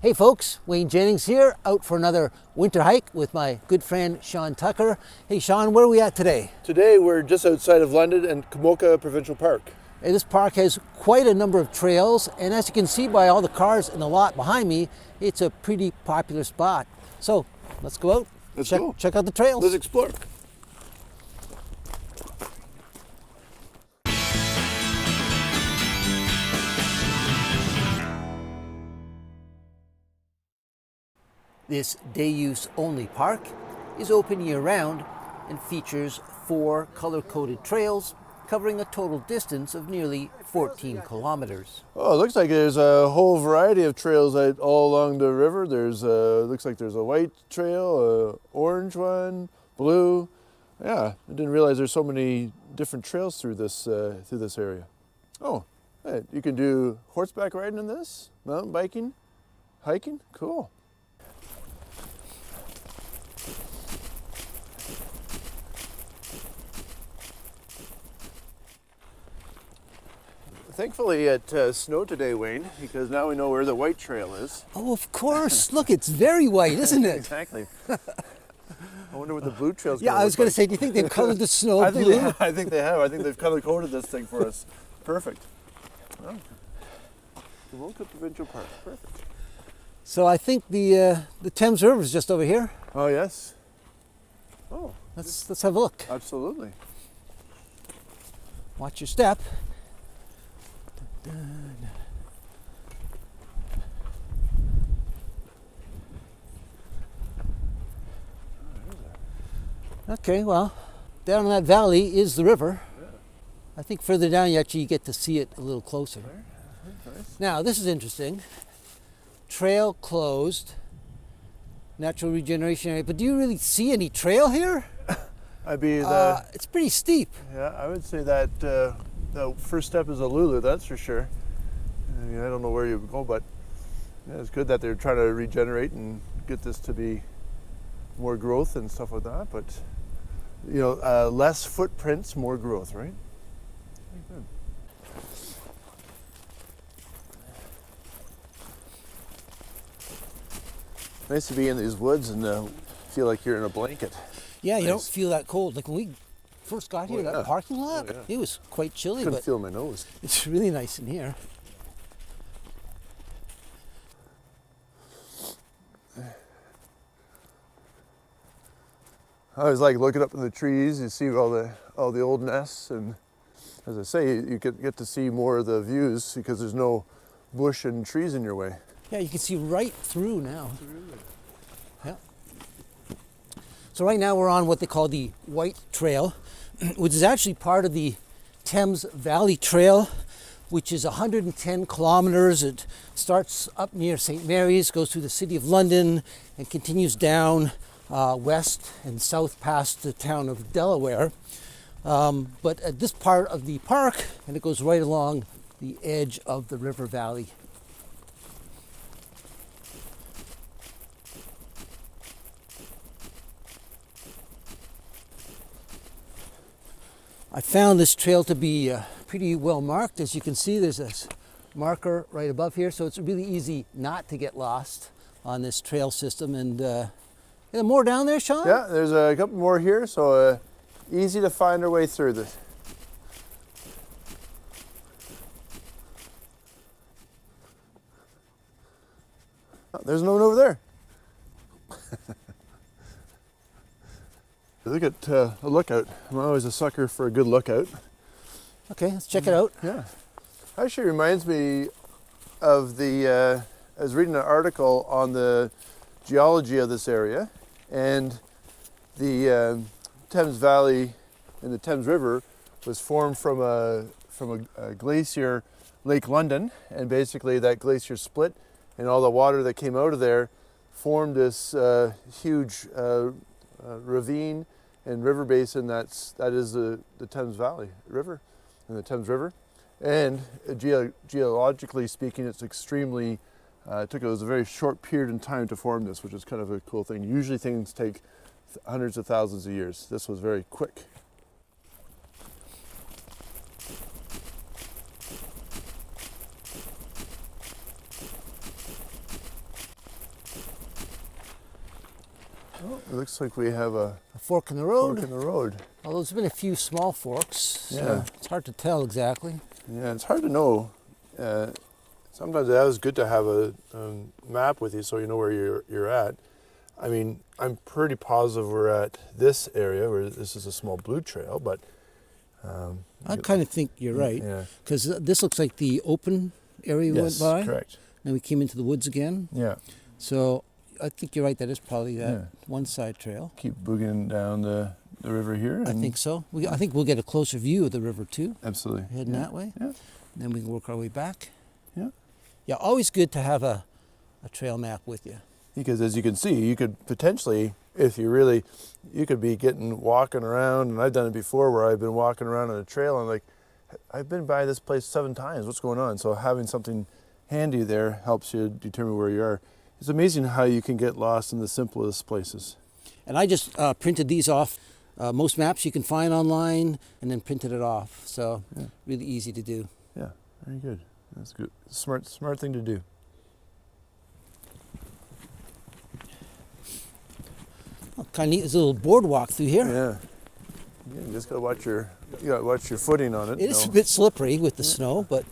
Hey folks, Wayne Jennings here, out for another winter hike with my good friend Shawn Tucker. Hey Shawn, where are we at today? Today we're just outside of London and Komoka Provincial Park. Hey, this park has quite a number of trails, and as you can see by all the cars in the lot behind me, it's a pretty popular spot. So let's go out, check out the trails. Let's explore. This day-use only park is open year-round and features 4 color-coded trails covering a total distance of nearly 14 kilometers. Oh, it looks like there's a whole variety of trails all along the river. Looks like there's a white trail, a orange one, blue. Yeah, I didn't realize there's so many different trails through this area. Oh, hey, you can do horseback riding in this, mountain biking, hiking. Cool. Thankfully it snowed today, Wayne, because now we know where the white trail is. Oh, of course. Look, it's very white, isn't it? Exactly. I wonder what the blue trail's Yeah, I was going to say, do you think they've colored the snow blue? I think they have. I think they've color-coded this thing for us. Perfect. Oh. Komoka Provincial Park. Perfect. So I think the Thames River is just over here. Oh, yes. Oh. Let's have a look. Absolutely. Watch your step. Okay, well, down in that valley is the river. Yeah. I think further down you actually get to see it a little closer. Nice. Now, this is interesting. Trail closed, natural regeneration area. But do you really see any trail here? It's pretty steep. Yeah, I would say that the first step is a Lulu, that's for sure. I mean, I don't know where you go, but yeah, it's good that they're trying to regenerate and get this to be more growth and stuff like that. But you know, less footprints, more growth, right? Very good. Nice to be in these woods and feel like you're in a blanket. Yeah, you don't feel that cold. Like when we first got here, that parking lot, it was quite chilly. Couldn't feel my nose. It's really nice in here. I always like looking up in the trees. You see all the old nests, and as I say, you get to see more of the views because there's no bush and trees in your way. Yeah, you can see right through now. Yeah. So right now we're on what they call the White Trail, which is actually part of the Thames Valley Trail, which is 110 kilometers. It starts up near St. Mary's, goes through the city of London, and continues down west and south past the town of Delaware. But at this part of the park, and it goes right along the edge of the river valley. I found this trail to be pretty well marked. As you can see, there's this marker right above here, so it's really easy not to get lost on this trail system. And is there more down there, Shawn? Yeah, there's a couple more here, so easy to find our way through this. Oh, there's no one over there. Look at a lookout. I'm always a sucker for a good lookout. Okay, let's check it out. Yeah. Actually reminds me of I was reading an article on the geology of this area, and the Thames Valley and the Thames River was formed from a glacier, Lake London, and basically that glacier split, and all the water that came out of there formed this huge ravine and river basin that is the Thames Valley River and the Thames River. And geologically speaking, it's extremely, it was a very short period in time to form this, which is kind of a cool thing. Usually things take hundreds of thousands of years. This was very quick. Oh, it looks like we have a A fork in the road. fork in the road. Although there's been a few small forks, so Yeah. it's hard to tell exactly. Yeah, it's hard to know. Sometimes it is good to have a map with you so you know where you're at. I mean, I'm pretty positive we're at this area where this is a small blue trail, but I kind of think you're right, yeah. because this looks like the open area we Yes, went by. correct. Then we came into the woods again. Yeah. So I think you're right. That is probably that Yeah. one side trail. Keep boogieing down the river here. I think so. I think we'll get a closer view of the river too, Absolutely. heading Yeah. that way. Yeah. Then we can work our way back. Yeah. Yeah, always good to have a trail map with you. Because as you can see, you could potentially, if you could be walking around, and I've done it before where I've been walking around on a trail and like, I've been by this place 7 times, what's going on? So having something handy there helps you determine where you are. It's amazing how you can get lost in the simplest places. And I just printed these off. Most maps you can find online, and then printed it off. So Yeah. really easy to do. Yeah, very good. That's good. Smart thing to do. Oh, kind of neat. There's a little boardwalk through here. Yeah. You just gotta watch your footing on it. It is a bit slippery with the snow, but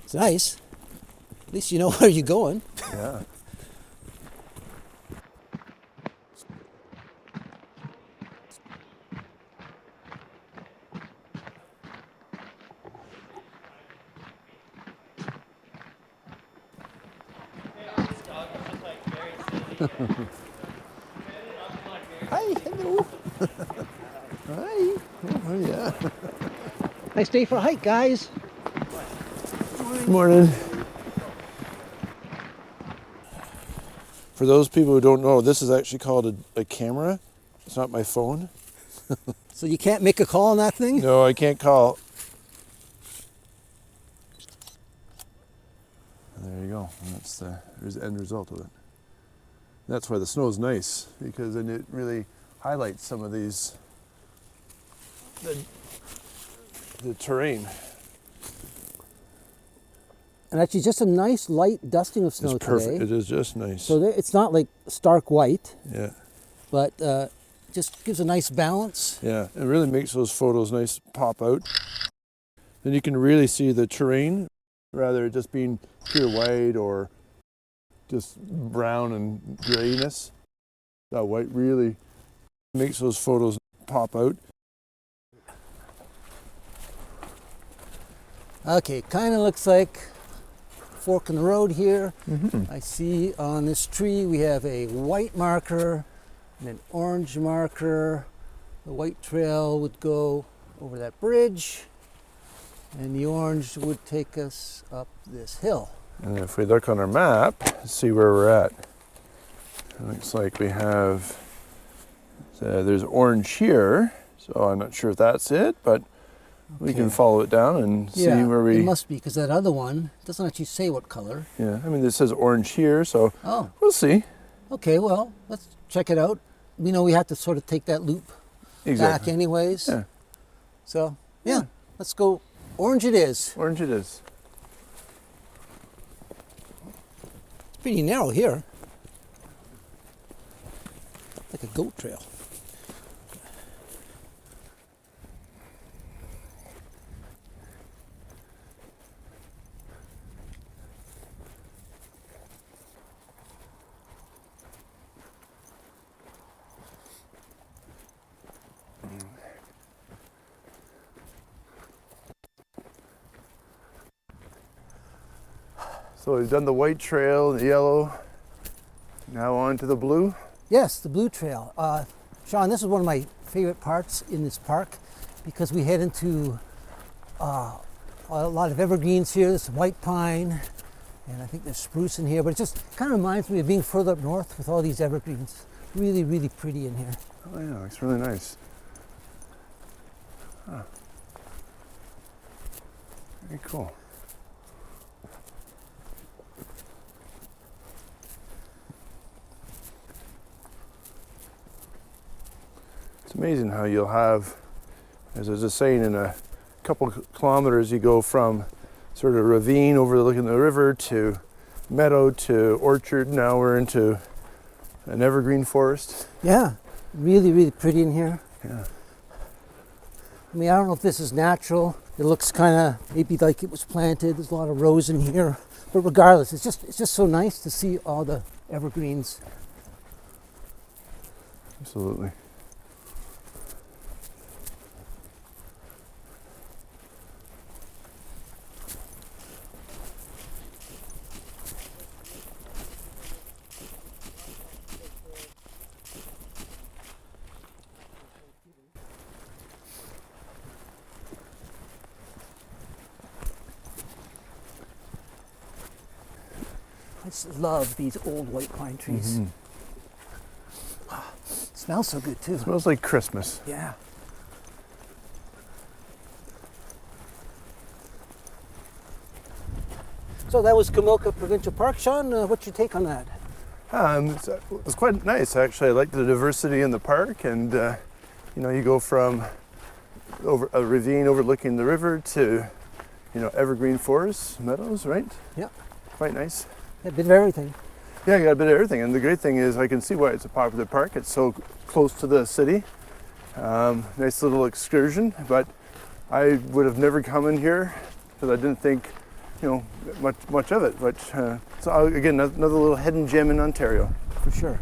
it's nice. At least you know where you're going. Yeah. Hi, hello. Hi. Oh, yeah. Nice day for a hike, guys. Good morning. For those people who don't know, this is actually called a camera. It's not my phone. So you can't make a call on that thing? No, I can't call. There you go. And there's the end result of it. That's why the snow is nice, because then it really highlights some of the terrain. And actually just a nice light dusting of snow It's perfect. today. It is just nice. So it's not like stark white, Yeah. but just gives a nice balance. Yeah, it really makes those photos nice pop out. Then you can really see the terrain, rather than just being pure white or just brown and grayness. That white really makes those photos pop out. Okay, kind of looks like fork in the road here. Mm-hmm. I see on this tree we have a white marker and an orange marker. The white trail would go over that bridge, and the orange would take us up this hill. And if we look on our map, see where we're at. It looks like we have, there's orange here, so I'm not sure if that's it, but we can Okay. follow it down and see Yeah, where we, it must be, because that other one doesn't actually say what color. yeah, I mean, this says orange here, so Oh, we'll see. okay, well, let's check it out. We know we have to sort of take that loop back anyways. Yeah. So, yeah, let's go. Orange it is. Orange it is. It's pretty narrow here. Like a goat trail. So we've done the white trail, the yellow, now on to the blue. Yes, the blue trail. Shawn, this is one of my favorite parts in this park because we head into a lot of evergreens here. There's some white pine, and I think there's spruce in here, but it just kind of reminds me of being further up north with all these evergreens. Really, really pretty in here. Oh yeah, it's really nice. Huh. Very cool. It's amazing how you'll have, as I was just saying, in a couple kilometers you go from sort of ravine overlooking the river to meadow to orchard. Now we're into an evergreen forest. Yeah, really, really pretty in here. Yeah. I mean, I don't know if this is natural. It looks kind of maybe like it was planted. There's a lot of rose in here, but regardless, it's just so nice to see all the evergreens. Absolutely. I just love these old white pine trees. Smells so good too. Smells like Christmas. Yeah. So that was Komoka Provincial Park. Shawn, what's your take on that? It was quite nice, actually. I like the diversity in the park, and you go from over a ravine overlooking the river to, evergreen forests, meadows, right? Yeah. Quite nice. A bit of everything. Yeah, you got a bit of everything, and the great thing is I can see why it's a popular park. It's so close to the city. Nice little excursion, but I would have never come in here because I didn't think, much of it. But so again, another little hidden gem in Ontario. For sure.